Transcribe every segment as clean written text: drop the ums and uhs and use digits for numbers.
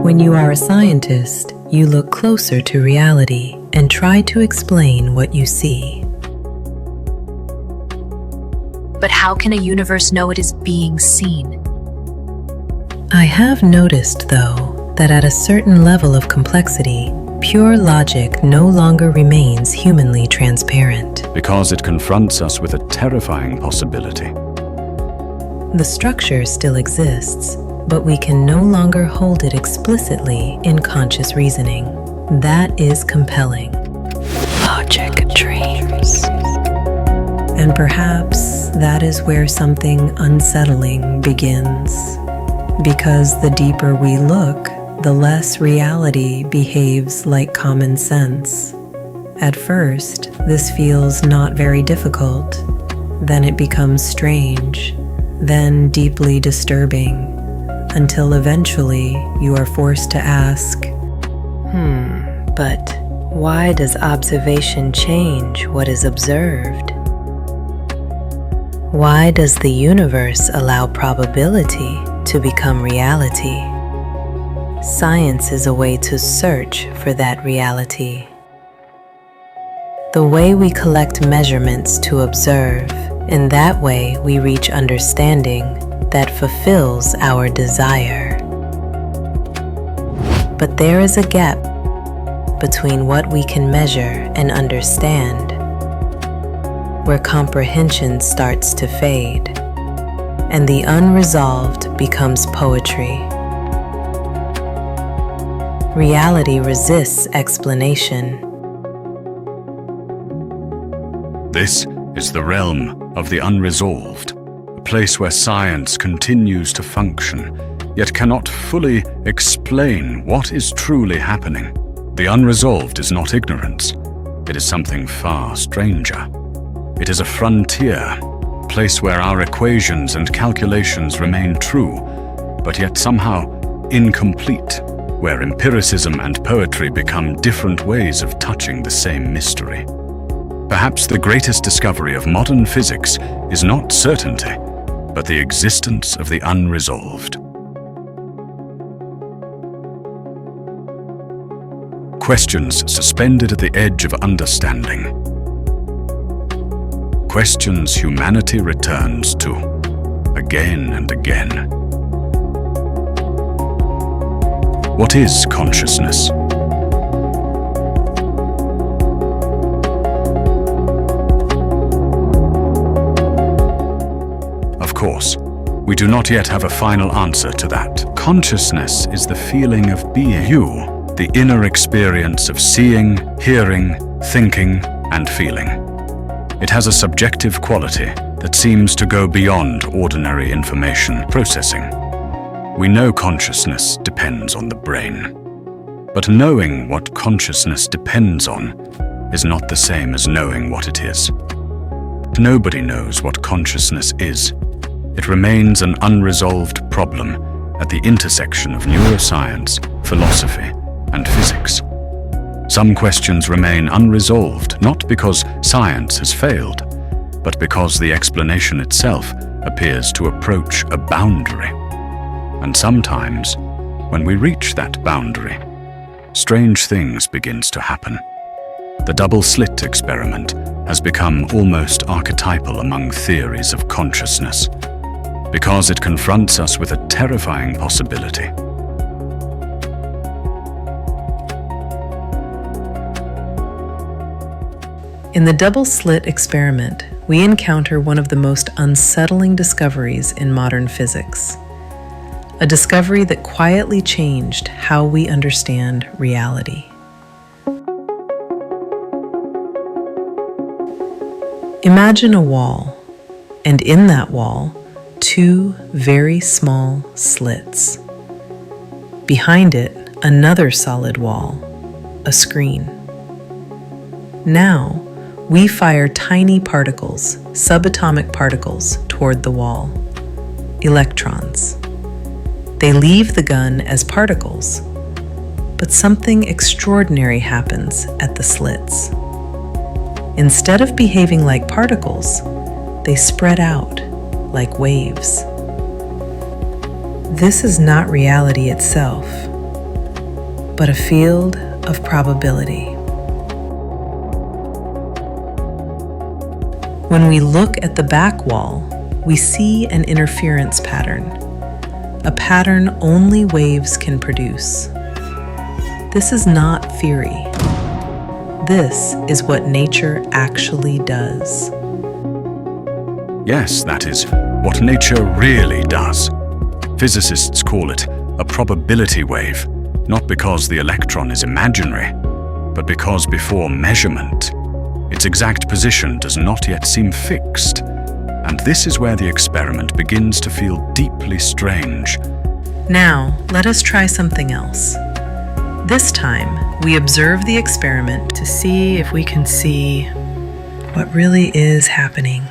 When you are a scientist, you look closer to reality and try to explain what you see. But how can a universe know it is being seen? I have noticed, though, that at a certain level of complexity, pure logic no longer remains humanly transparent. Because it confronts us with a terrifying possibility. The structure still exists, but we can no longer hold it explicitly in conscious reasoning. That is compelling. Logic dreams. And perhaps that is where something unsettling begins. Because the deeper we look, the less reality behaves like common sense. At first, this feels not very difficult. Then it becomes strange, then deeply disturbing, until eventually you are forced to ask, but why does observation change what is observed? Why does the universe allow probability to become reality? Science is a way to search for that reality. The way we collect measurements to observe, in that way we reach understanding that fulfills our desire. But there is a gap between what we can measure and understand, where comprehension starts to fade, and the unresolved becomes poetry. Reality resists explanation. This is the realm of the unresolved, a place where science continues to function, yet cannot fully explain what is truly happening. The unresolved is not ignorance. It is something far stranger. It is a frontier, a place where our equations and calculations remain true, but yet somehow incomplete, where empiricism and poetry become different ways of touching the same mystery. Perhaps the greatest discovery of modern physics is not certainty, but the existence of the unresolved. Questions suspended at the edge of understanding. Questions humanity returns to again and again. What is consciousness? Of course, we do not yet have a final answer to that. Consciousness is the feeling of being, the inner experience of seeing, hearing, thinking, and feeling. It has a subjective quality that seems to go beyond ordinary information processing. We know consciousness depends on the brain, but knowing what consciousness depends on is not the same as knowing what it is. Nobody knows what consciousness is. It remains an unresolved problem at the intersection of neuroscience, philosophy, and physics. Some questions remain unresolved, not because science has failed, but because the explanation itself appears to approach a boundary. And sometimes, when we reach that boundary, strange things begins to happen. The double-slit experiment has become almost archetypal among theories of consciousness, because it confronts us with a terrifying possibility. In the double-slit experiment, we encounter one of the most unsettling discoveries in modern physics. A discovery that quietly changed how we understand reality. Imagine a wall, and in that wall, two very small slits. Behind it, another solid wall, a screen. Now, we fire tiny particles, subatomic particles, toward the wall, electrons. They leave the gun as particles, but something extraordinary happens at the slits. Instead of behaving like particles, they spread out like waves. This is not reality itself. but a field of probability. When we look at the back wall, we see an interference pattern, a pattern only waves can produce. This is not theory. This is what nature actually does. Yes, that is what nature really does. Physicists call it a probability wave, not because the electron is imaginary, but because before measurement, its exact position does not yet seem fixed. And this is where the experiment begins to feel deeply strange. Now, let us try something else. This time, we observe the experiment to see if we can see what really is happening.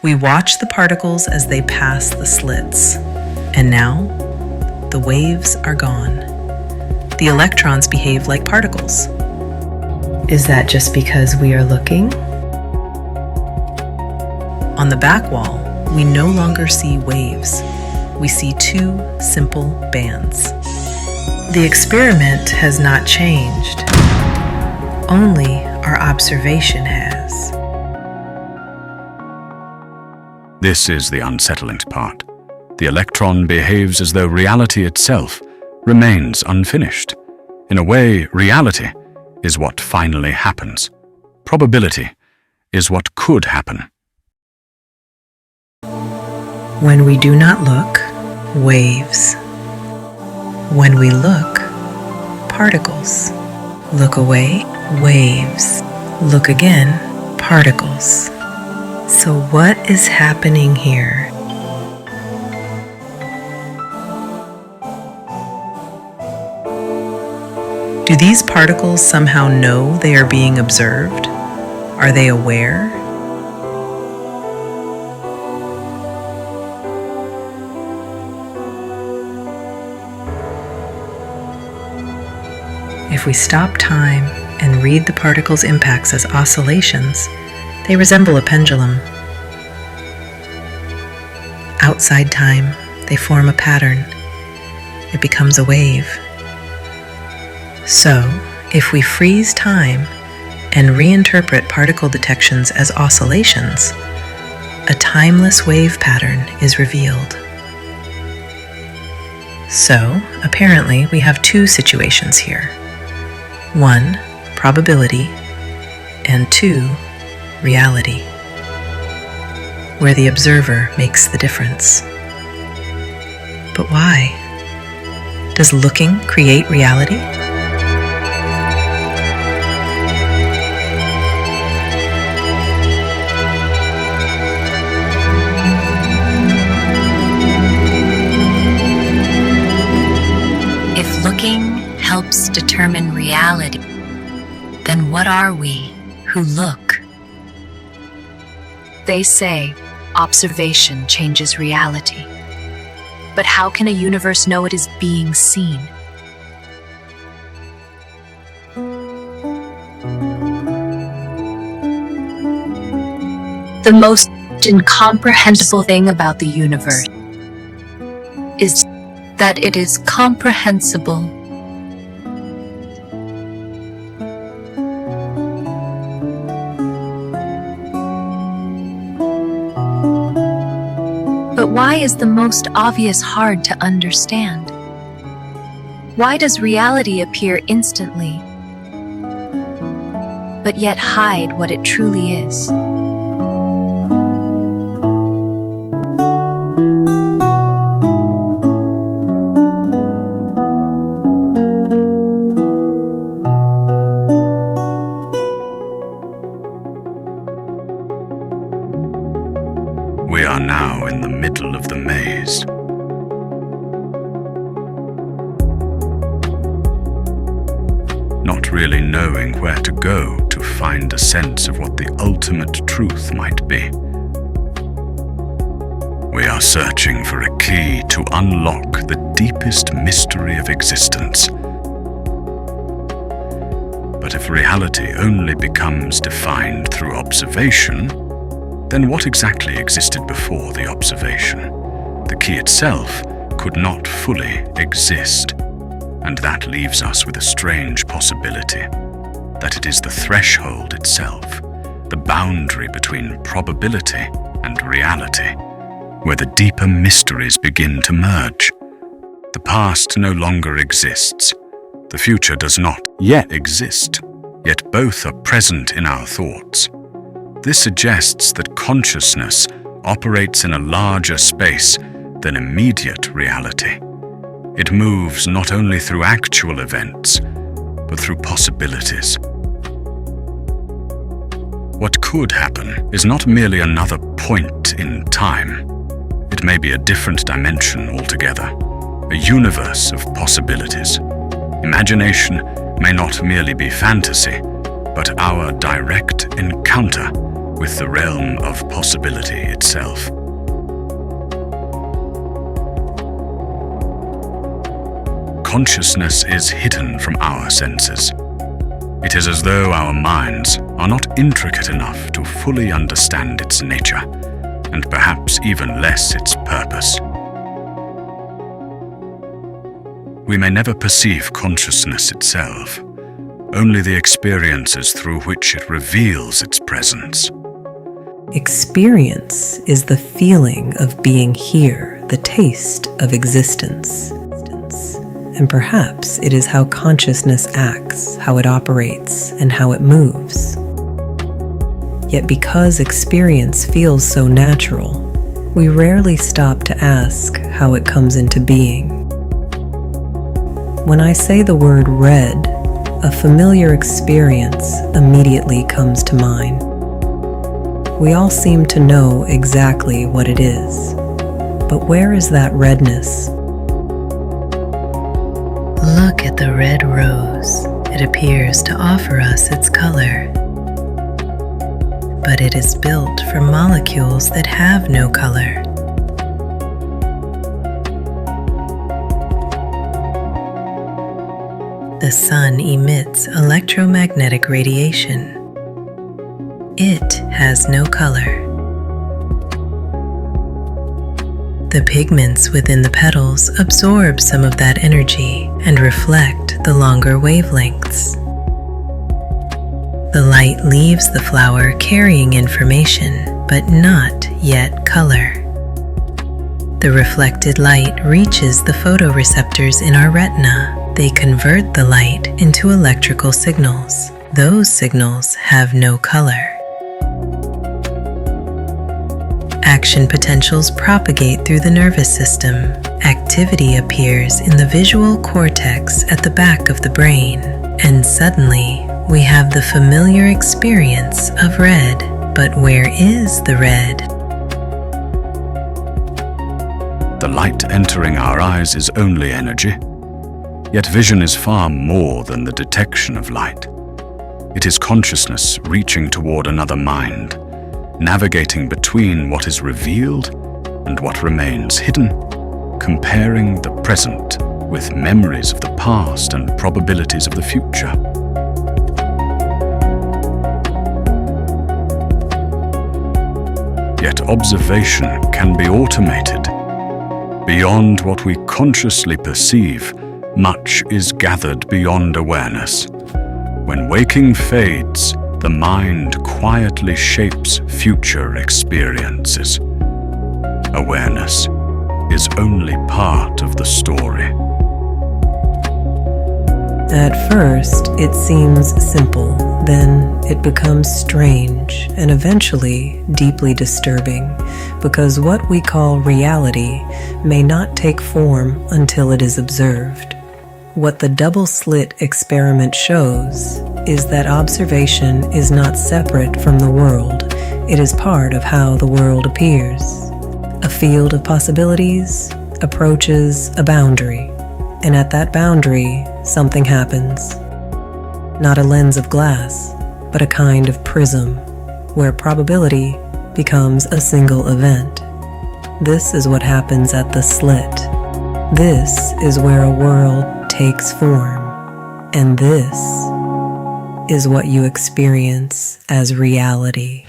We watch the particles as they pass the slits. And now, the waves are gone. The electrons behave like particles. Is that just because we are looking? On the back wall, we no longer see waves. We see two simple bands. The experiment has not changed. Only our observation has. This is the unsettling part. The electron behaves as though reality itself remains unfinished. In a way, reality is what finally happens. Probability is what could happen. When we do not look, waves. When we look, particles. Look away, waves. Look again, particles. So what is happening here? Do these particles somehow know they are being observed? Are they aware? If we stop time and read the particles' impacts as oscillations, they resemble a pendulum. Outside time, they form a pattern. It becomes a wave. So, if we freeze time and reinterpret particle detections as oscillations, a timeless wave pattern is revealed. So, apparently, we have two situations here. 1, probability, and 2, reality, where the observer makes the difference. But why? Does looking create reality? If looking helps determine reality, then what are we who look? They say observation changes reality. But how can a universe know it is being seen? The most incomprehensible thing about the universe is that it is comprehensible. But why is the most obvious hard to understand? Why does reality appear instantly, but yet hide what it truly is? We are now in the middle of the maze. Not really knowing where to go to find a sense of what the ultimate truth might be. We are searching for a key to unlock the deepest mystery of existence. But if reality only becomes defined through observation, then what exactly existed before the observation? The key itself could not fully exist. And that leaves us with a strange possibility, that it is the threshold itself, the boundary between probability and reality, where the deeper mysteries begin to merge. The past no longer exists. The future does not yet exist, yet both are present in our thoughts. This suggests that consciousness operates in a larger space than immediate reality. It moves not only through actual events, but through possibilities. What could happen is not merely another point in time. It may be a different dimension altogether, a universe of possibilities. Imagination may not merely be fantasy, but our direct encounter with the realm of possibility itself. Consciousness is hidden from our senses. It is as though our minds are not intricate enough to fully understand its nature, and perhaps even less its purpose. We may never perceive consciousness itself, only the experiences through which it reveals its presence. Experience is the feeling of being here, the taste of existence. And perhaps it is how consciousness acts, how it operates, and how it moves. Yet because experience feels so natural, we rarely stop to ask how it comes into being. When I say the word red, a familiar experience immediately comes to mind. We all seem to know exactly what it is. But where is that redness? Look at the red rose. It appears to offer us its color. But it is built from molecules that have no color. The sun emits electromagnetic radiation. It has no color. The pigments within the petals absorb some of that energy and reflect the longer wavelengths. The light leaves the flower carrying information, but not yet color. The reflected light reaches the photoreceptors in our retina. They convert the light into electrical signals. Those signals have no color. Action potentials propagate through the nervous system. Activity appears in the visual cortex at the back of the brain, and suddenly we have the familiar experience of red. But where is the red? The light entering our eyes is only energy. Yet vision is far more than the detection of light. It is consciousness reaching toward another mind, navigating between what is revealed and what remains hidden, comparing the present with memories of the past and probabilities of the future. Yet observation can be automated. Beyond what we consciously perceive, much is gathered beyond awareness. When waking fades, the mind quietly shapes future experiences. Awareness is only part of the story. At first, it seems simple, then it becomes strange, and eventually deeply disturbing, because what we call reality may not take form until it is observed. What the double-slit experiment shows is that observation is not separate from the world. It is part of how the world appears. A field of possibilities approaches a boundary, and at that boundary, something happens. Not a lens of glass, but a kind of prism, where probability becomes a single event. This is what happens at the slit. This is where a world takes form, and this is what you experience as reality.